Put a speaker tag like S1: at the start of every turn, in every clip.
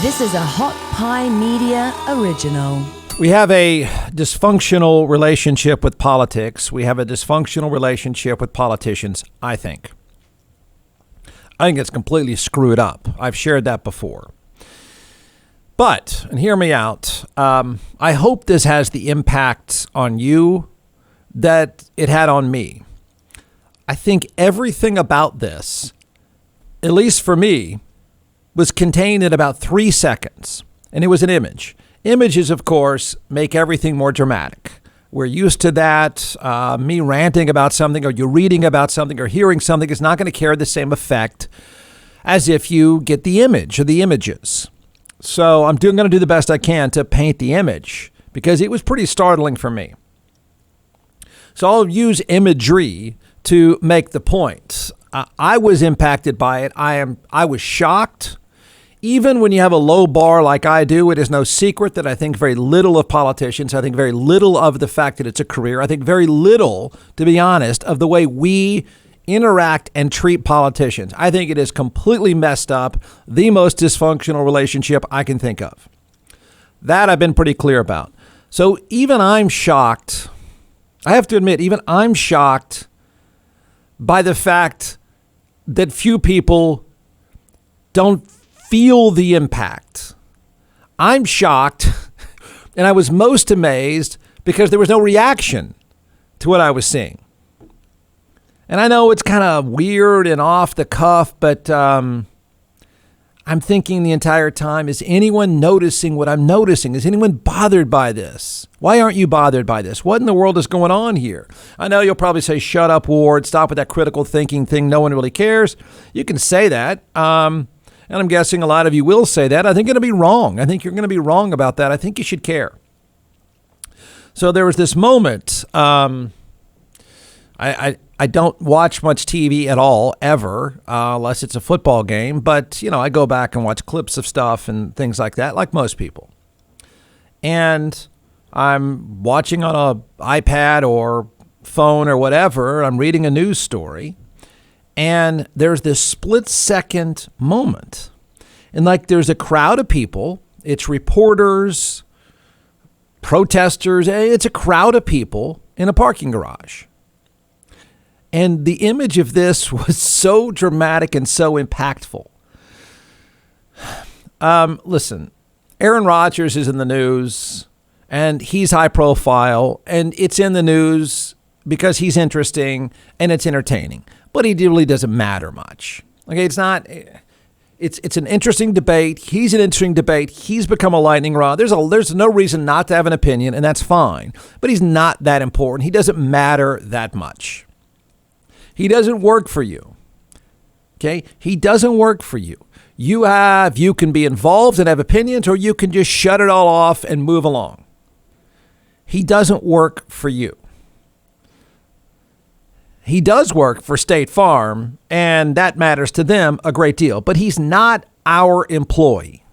S1: This is a Hot Pie Media original.
S2: We have a dysfunctional relationship with politics. We have a dysfunctional relationship with politicians, I think. I think it's completely screwed up. I've shared that before. But, and hear me out, I hope this has the impact on you that it had on me. I think everything about this, at least for me, was contained in about 3 seconds. And it was an image. Images, of course, make everything more dramatic. We're used to that. Me ranting about something, or you reading about something, or hearing something is not going to carry the same effect as if you get the image or the images. So I'm going to do the best I can to paint the image, because it was pretty startling for me. So I'll use imagery to make the point. I was impacted by it. I was shocked. Even when you have a low bar like I do, it is no secret that I think very little of politicians. I think very little of the fact that it's a career. I think very little, to be honest, of the way we interact and treat politicians. I think it is completely messed up, the most dysfunctional relationship I can think of. That I've been pretty clear about. So even I'm shocked. I have to admit, even I'm shocked by the fact that few people don't feel the impact. I'm shocked, and I was most amazed because there was no reaction to what I was seeing. And I know it's kind of weird and off the cuff, but I'm thinking the entire time, is anyone noticing what I'm noticing? Is anyone bothered by this? Why aren't you bothered by this? What in the world is going on here? I know you'll probably say, shut up, Ward, stop with that critical thinking thing. No one really cares. You can say that. And I'm guessing a lot of you will say that. I think it'll be wrong. I think you're going to be wrong about that. I think you should care. So there was this moment. I don't watch much TV at all, ever, unless it's a football game. But, I go back and watch clips of stuff and things like that, like most people. And I'm watching on an iPad or phone or whatever. I'm reading a news story. And there's this split-second moment. And there's a crowd of people. It's reporters, protesters. It's a crowd of people in a parking garage. And the image of this was so dramatic and so impactful. Listen, Aaron Rodgers is in the news, and he's high profile, and it's in the news because he's interesting and it's entertaining. But he really doesn't matter much. Okay, it's not. It's an interesting debate. He's an interesting debate. He's become a lightning rod. There's no reason not to have an opinion, and that's fine. But he's not that important. He doesn't matter that much. He doesn't work for you. Okay, he doesn't work for you. You can be involved and have opinions, or you can just shut it all off and move along. He doesn't work for you. He does work for State Farm, and that matters to them a great deal. But he's not our employee.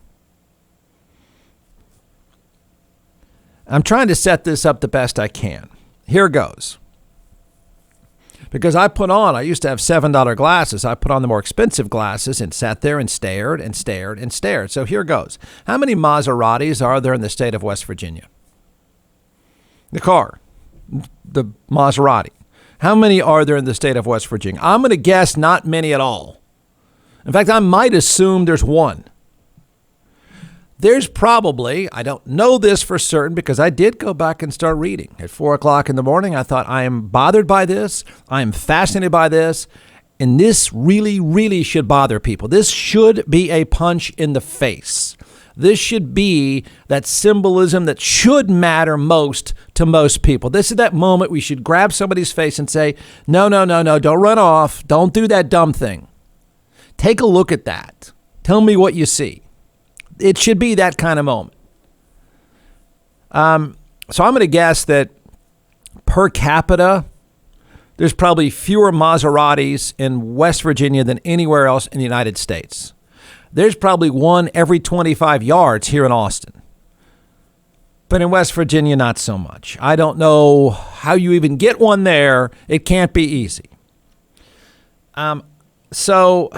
S2: I'm trying to set this up the best I can. Here goes. Because I used to have $7 glasses. I put on the more expensive glasses and sat there and stared and stared and stared. So here goes. How many Maseratis are there in the state of West Virginia? The car, the Maserati. How many are there in the state of West Virginia? I'm going to guess not many at all. In fact, I might assume there's one. There's probably, I don't know this for certain because I did go back and start reading. At 4 o'clock in the morning, I thought, I am bothered by this. I am fascinated by this. And this really, really should bother people. This should be a punch in the face. This should be that symbolism that should matter most to most people. This is that moment we should grab somebody's face and say, no, don't run off. Don't do that dumb thing. Take a look at that. Tell me what you see. It should be that kind of moment. So I'm going to guess that per capita, there's probably fewer Maseratis in West Virginia than anywhere else in the United States. There's probably one every 25 yards here in Austin. But in West Virginia, not so much. I don't know how you even get one there. It can't be easy. So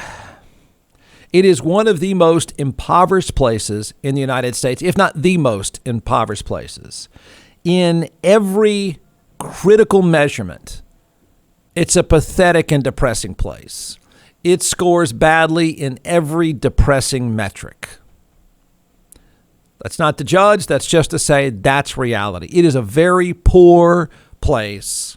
S2: It is one of the most impoverished places in the United States, if not the most impoverished places. In every critical measurement, it's a pathetic and depressing place. It scores badly in every depressing metric. That's not to judge. That's just to say that's reality. It is a very poor place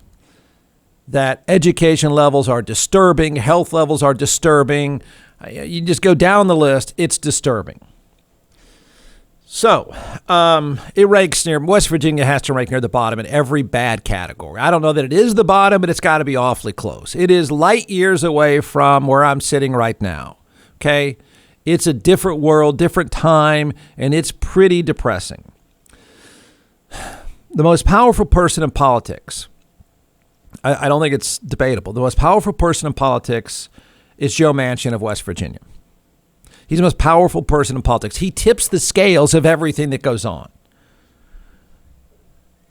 S2: that education levels are disturbing, health levels are disturbing. You just go down the list, it's disturbing. So it ranks near, West Virginia has to rank near the bottom in every bad category. I don't know that it is the bottom, but it's got to be awfully close. It is light years away from where I'm sitting right now. Okay? It's a different world, different time, and it's pretty depressing. The most powerful person in politics, I don't think it's debatable. The most powerful person in politics is Joe Manchin of West Virginia. He's the most powerful person in politics. He tips the scales of everything that goes on.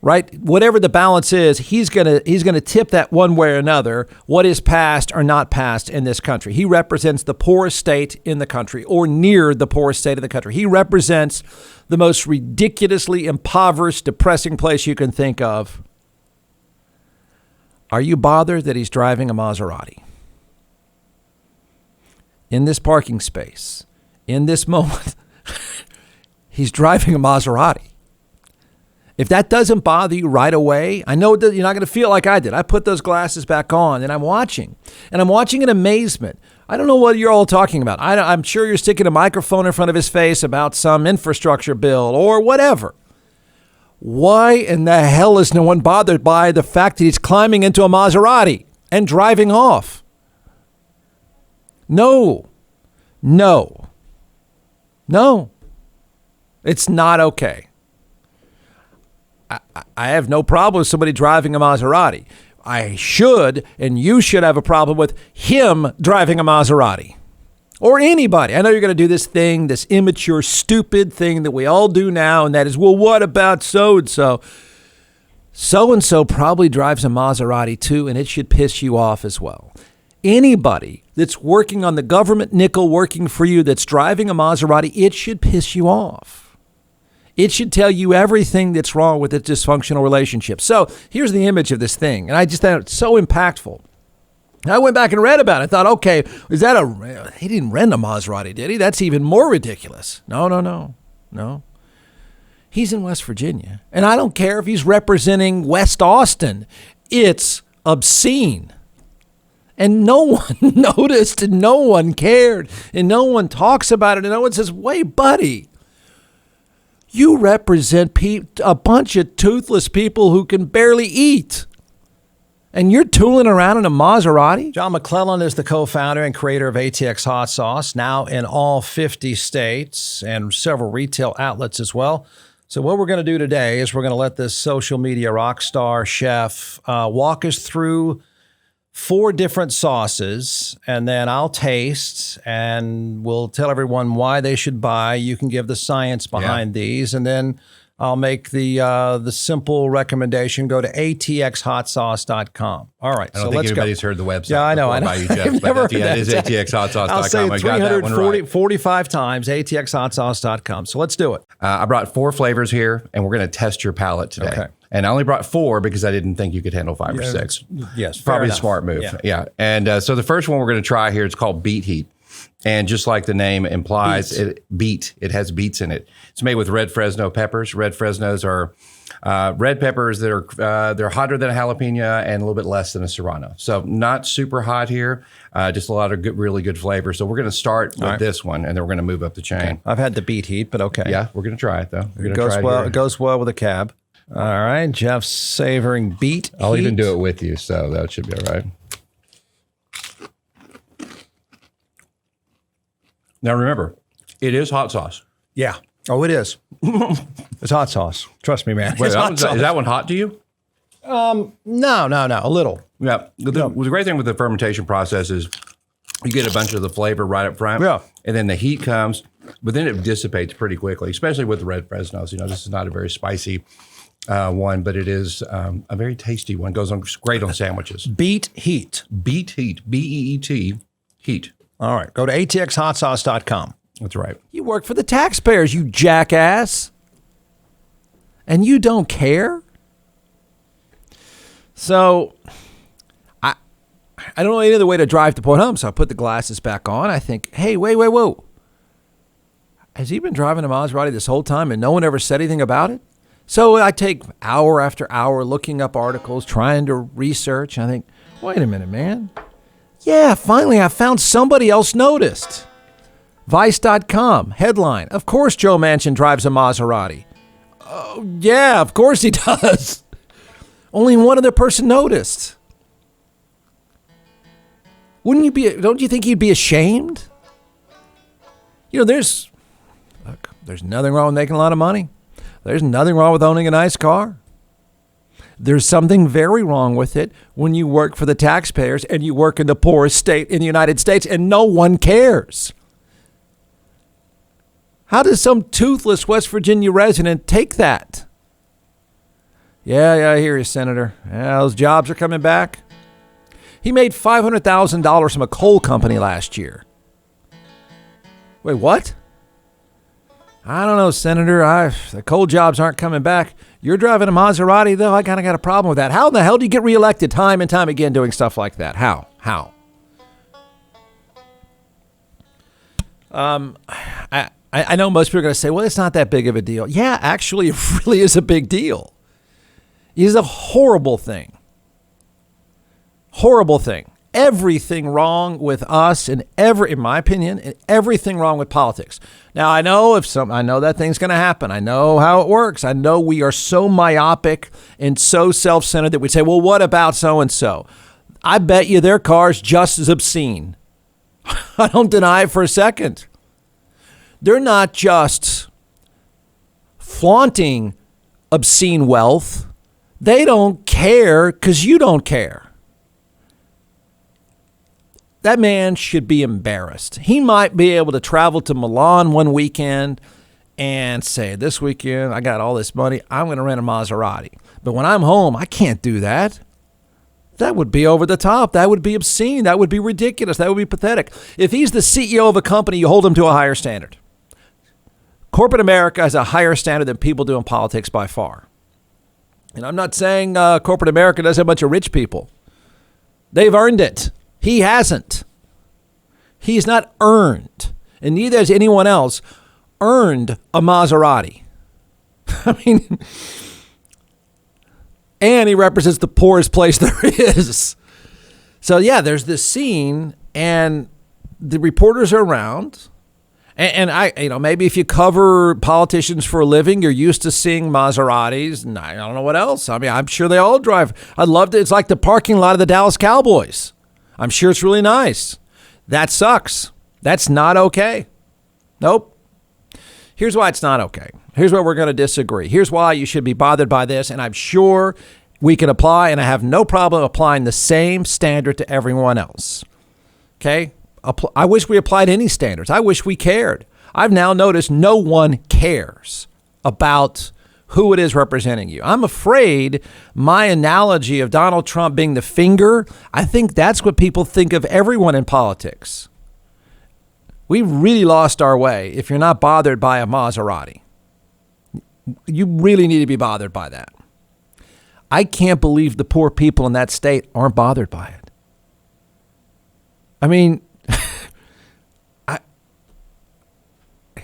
S2: Right? Whatever the balance is, he's gonna tip that one way or another, what is passed or not passed in this country. He represents the poorest state in the country, or near the poorest state of the country. He represents the most ridiculously impoverished, depressing place you can think of. Are you bothered that he's driving a Maserati? In this parking space, in this moment, he's driving a Maserati. If that doesn't bother you right away, I know that you're not going to feel like I did. I put those glasses back on and I'm watching. And I'm watching in amazement. I don't know what you're all talking about. I'm sure you're sticking a microphone in front of his face about some infrastructure bill or whatever. Why in the hell is no one bothered by the fact that he's climbing into a Maserati and driving off? No. It's not okay. I have no problem with somebody driving a Maserati. I should, and you should have a problem with him driving a Maserati. Or anybody. I know you're going to do this thing, this immature, stupid thing that we all do now, and that is, well, what about so-and-so? So-and-so probably drives a Maserati too, and it should piss you off as well. Anybody that's working on the government nickel working for you that's driving a Maserati, it should piss you off. It should tell you everything that's wrong with its dysfunctional relationship. So here's the image of this thing, and I just thought it's so impactful. I went back and read about it. I thought, okay, he didn't rent a Maserati, did he? That's even more ridiculous. No. He's in West Virginia, and I don't care if he's representing West Austin. It's obscene. And no one noticed, and no one cared, and no one talks about it, and no one says, wait, buddy, you represent a bunch of toothless people who can barely eat. And you're tooling around in a Maserati? John McClellan is the co-founder and creator of ATX Hot Sauce, now in all 50 states and several retail outlets as well. So what we're going to do today is we're going to let this social media rock star chef walk us through 4 different sauces, and then I'll taste, and we'll tell everyone why they should buy. You can give the science behind these, and then I'll make the simple recommendation. Go to atxhotsauce.com. All right,
S3: so let's go. I don't think anybody's heard the website.
S2: Yeah, I know.
S3: About you, Jeff,
S2: I've never heard that.
S3: It is atxhotsauce.com.
S2: I'll say it
S3: I got that one right.
S2: 45 times, atxhotsauce.com. So let's do it.
S3: I brought 4 flavors here, and we're going to test your palate today. Okay. And I only brought 4 because I didn't think you could handle 5 or 6.
S2: Yes,
S3: probably a smart move. Yeah. And so the first one we're going to try here, it's called Beet Heat. And just like the name implies, it has beets in it. It's made with red Fresno peppers. Red Fresnos are red peppers that are they're hotter than a jalapeno and a little bit less than a serrano. So not super hot here, just a lot of really good flavor. So we're going to start with this one, and then we're going to move up the chain.
S2: Okay. I've had the Beet Heat, but okay.
S3: Yeah, we're going to try it though.
S2: It goes well with a cab. All right, Jeff's savoring Beet Heat.
S3: I'll even do it with you, so that should be all right. Now remember, it is hot sauce.
S2: Yeah. Oh, it is. It's hot sauce. Trust me, man.
S3: Wait, is that one hot to you?
S2: No. A little.
S3: Yeah. The great thing with the fermentation process is you get a bunch of the flavor right up front.
S2: Yeah.
S3: And then the heat comes, but then it dissipates pretty quickly, especially with the red Fresnos. You know, this is not a very spicy one, but it is a very tasty one. Goes on great on sandwiches.
S2: Beet Heat.
S3: Beet Heat. B-E-E-T. Heat.
S2: All right. Go to atxhotsauce.com.
S3: That's right.
S2: You work for the taxpayers, you jackass. And you don't care? So I don't know any other way to drive to Port Home, so I put the glasses back on. I think, hey, whoa. Has he been driving a Maserati this whole time and no one ever said anything about it? So I take hour after hour looking up articles, trying to research. I think, wait a minute, man. Yeah, finally I found somebody else noticed. Vice.com, headline, of course Joe Manchin drives a Maserati. Oh, yeah, of course he does. Only one other person noticed. Don't you think he'd be ashamed? There's nothing wrong with making a lot of money. There's nothing wrong with owning a nice car. There's something very wrong with it when you work for the taxpayers and you work in the poorest state in the United States and no one cares. How does some toothless West Virginia resident take that? Yeah, I hear you, Senator. Yeah, those jobs are coming back. He made $500,000 from a coal company last year. Wait, what? I don't know, Senator. The coal jobs aren't coming back. You're driving a Maserati, though. I kind of got a problem with that. How in the hell do you get reelected time and time again doing stuff like that? How? I know most people are going to say, well, it's not that big of a deal. Yeah, actually, it really is a big deal. It is a horrible thing. Horrible thing. Everything wrong with us in my opinion, and everything wrong with politics. Now, I know that thing's going to happen. I know how it works. I know we are so myopic and so self-centered that we say, well, what about so-and-so? I bet you their car's just as obscene. I don't deny it for a second. They're not just flaunting obscene wealth. They don't care because you don't care. That man should be embarrassed. He might be able to travel to Milan one weekend and say, this weekend, I got all this money. I'm going to rent a Maserati. But when I'm home, I can't do that. That would be over the top. That would be obscene. That would be ridiculous. That would be pathetic. If he's the CEO of a company, you hold him to a higher standard. Corporate America has a higher standard than people do in politics by far. And I'm not saying corporate America doesn't have a bunch of rich people. They've earned it. He hasn't. He's not earned, and neither has anyone else earned a Maserati. I mean, and he represents the poorest place there is. So yeah, there's this scene, and the reporters are around. And maybe if you cover politicians for a living, you're used to seeing Maseratis, and I don't know what else. I mean, I'm sure they all drive. I'd love to. It's like the parking lot of the Dallas Cowboys. I'm sure it's really nice. That sucks. That's not okay. Nope. Here's why it's not okay. Here's where we're going to disagree. Here's why you should be bothered by this, and I'm sure we can apply, and I have no problem applying the same standard to everyone else. Okay? I wish we applied any standards. I wish we cared. I've now noticed no one cares about who it is representing you. I'm afraid my analogy of Donald Trump being the finger, I think that's what people think of everyone in politics. We really lost our way if you're not bothered by a Maserati. You really need to be bothered by that. I can't believe the poor people in that state aren't bothered by it. I mean,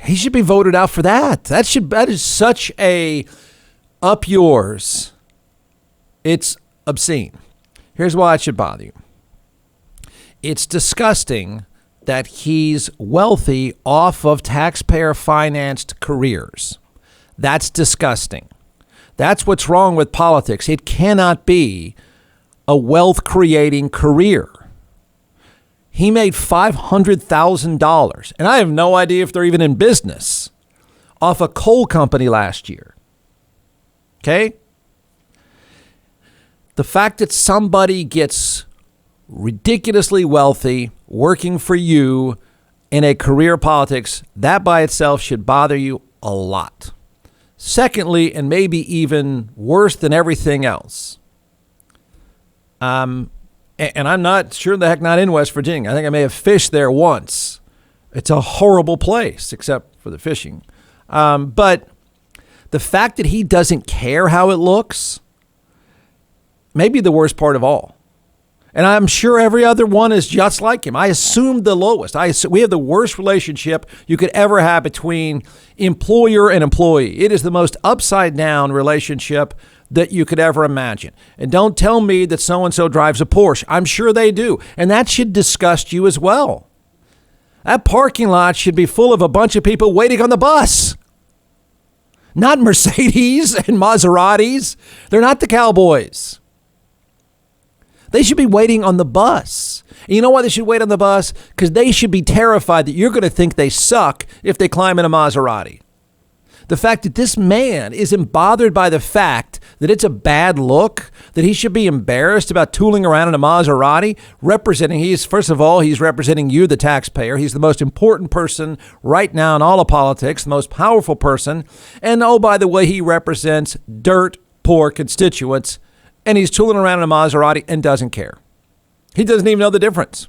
S2: he should be voted out for that. That is such a up yours. It's obscene. Here's why it should bother you. It's disgusting that he's wealthy off of taxpayer-financed careers. That's disgusting. That's what's wrong with politics. It cannot be a wealth-creating career. He made $500,000, and I have no idea if they're even in business, off a coal company last year. Okay? The fact that somebody gets ridiculously wealthy working for you in a career politics, that by itself should bother you a lot. Secondly, and maybe even worse than everything else, And I'm not sure the heck not in West Virginia. I think I may have fished there once. It's a horrible place, except for the fishing. But the fact that he doesn't care how it looks may be the worst part of all. And I'm sure every other one is just like him. I assumed the lowest. We have the worst relationship you could ever have between employer and employee. It is the most upside down relationship that you could ever imagine. And don't tell me that so-and-so drives a Porsche. I'm sure they do. And that should disgust you as well. That parking lot should be full of a bunch of people waiting on the bus. Not Mercedes and Maseratis. They're not the cowboys. They should be waiting on the bus. And you know why they should wait on the bus? Because they should be terrified that you're going to think they suck if they climb in a Maserati. The fact that this man isn't bothered by the fact that it's a bad look, that he should be embarrassed about tooling around in a Maserati, first of all, he's representing you, the taxpayer. He's the most important person right now in all of politics, the most powerful person. And oh, by the way, he represents dirt poor constituents. And he's tooling around in a Maserati and doesn't care. He doesn't even know the difference.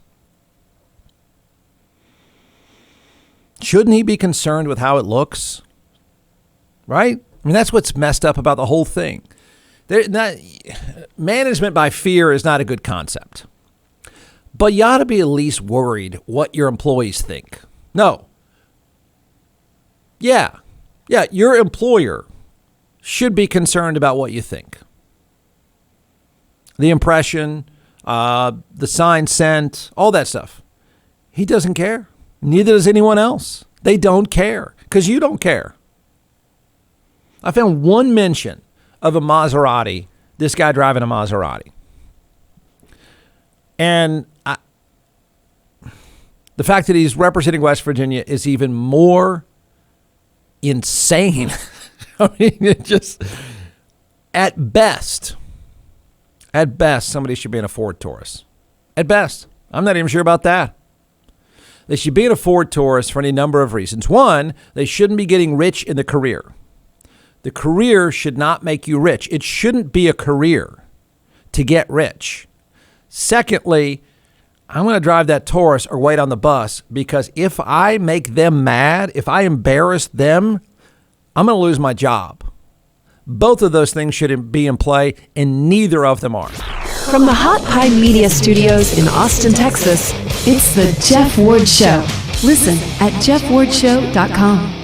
S2: Shouldn't he be concerned with how it looks? Right? I mean, that's what's messed up about the whole thing. Management by fear is not a good concept. But you ought to be at least worried what your employees think. No. Yeah, your employer should be concerned about what you think. The impression, the sign sent, all that stuff. He doesn't care. Neither does anyone else. They don't care because you don't care. I found one mention of a Maserati, this guy driving a Maserati. And the fact that he's representing West Virginia is even more insane. I mean, it just, at best, somebody should be in a Ford Taurus. At best. I'm not even sure about that. They should be in a Ford Taurus for any number of reasons. One, they shouldn't be getting rich in the career. The career should not make you rich. It shouldn't be a career to get rich. Secondly, I'm going to drive that Taurus or wait on the bus because if I make them mad, if I embarrass them, I'm going to lose my job. Both of those things should be in play, and neither of them are.
S1: From the Hot Pie Media Studios in Austin, Texas, it's The Jeff Ward Show. Listen at jeffwardshow.com.